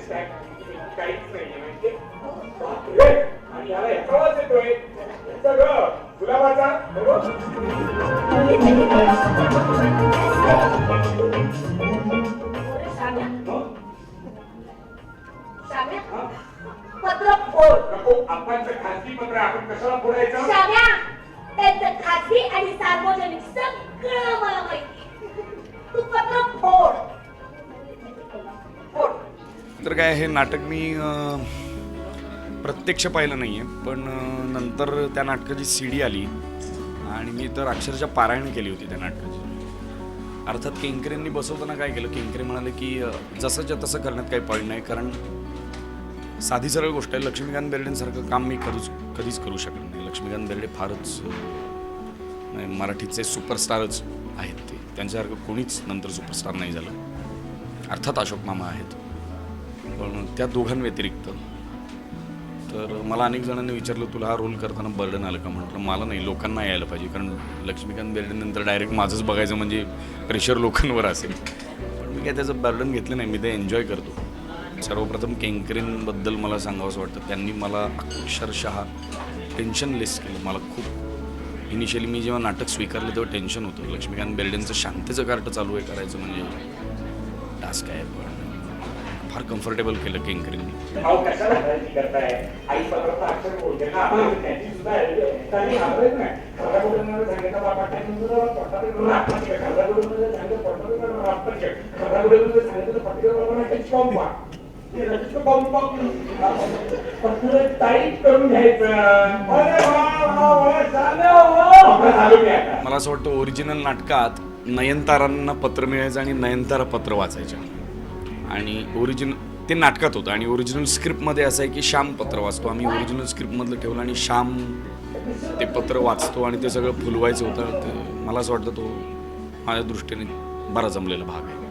काहीच नाहीये म्हणजे बापरे, आणि याला याचा आवाज येतोय याचा ग गुलाबाचा पत्र फोड. नको आपण खासगी पत्र आपण कशाला फोडायचं शाम्या, त्यांचं खाजगी आणि सार्वजनिक सगळं मला माहिती. तू पत्र फोड. फोड. तर काय हे नाटक मी प्रत्यक्ष पाहिलं नाही आहे, पण नंतर त्या नाटकाची CD आली आणि मी तर अक्षरशः पारायण केली होती त्या नाटकाची. अर्थात केंकरेंनी बसवताना काय केलं, केंकरे म्हणाले की जसंच्या तसं करण्यात काही पॉईंट नाही, कारण साधी सरळ गोष्ट आहे. लक्ष्मीकांत बेर्डेंसारखं काम मी कधीच करू शकलो नाही. लक्ष्मीकांत बेर्डे फारच मराठीचे सुपरस्टारच आहेत. ते त्यांच्यासारखं कोणीच नंतर सुपरस्टार नाही झालं. अर्थात अशोक मामा आहेत, पण त्या दोघांव्यतिरिक्त. तर मला अनेक जणांनी विचारलं तुला हा रोल करताना बर्डन आलं का. म्हटलं मला नाही, लोकांना यायला पाहिजे, कारण लक्ष्मीकांत बेर्डेनंतर डायरेक्ट माझंच बघायचं म्हणजे प्रेशर लोकांवर असेल. पण मी काय त्याचं बर्डन घेतलं नाही, मी ते एन्जॉय करतो. सर्वप्रथम केंकरेंबद्दल मला सांगावंसं वाटतं, त्यांनी मला अक्षरशः टेन्शन लेस केलं. मला खूप इनिशियली मी जेव्हा नाटक स्वीकारलं तेव्हा टेन्शन होतं. लक्ष्मीकांत बेर्डेंचं शांतीचं कार्ट चालू आहे करायचं म्हणजे टास्क आहे, पण फार कम्फर्टेबल केलं केंकरेंनी. अहो कशाला काळजी करताय आई पत्राचा अक्षर बोलते ना आपण त्यांची सुद्धा त्यांनी घाबरत नाही. खरडाकडून सांगितलं बाबा त्यांनी सुद्धा पटाकडे खरडाकडून सांगितलं पटाकडे खरडाकडून सांगितलं पटाकडे पंपा पत्र टाईप करून घ्यायचं. मला असं वाटतं ओरिजिनल नाटकात नयनतारांना पत्र मिळायचं आणि नयनतारा पत्र वाचायच्या, आणि ते नाटकात होतं. आणि ओरिजिनल स्क्रिप्टमध्ये असं आहे की श्याम पत्र वाचतो. आम्ही ओरिजिनल स्क्रिप्टमधलं ठेवलं आणि श्याम ते पत्र वाचतो आणि ते सगळं फुलवायचं होतं. ते मला असं वाटतं तो माझ्या दृष्टीने बरा जमलेला भाग आहे.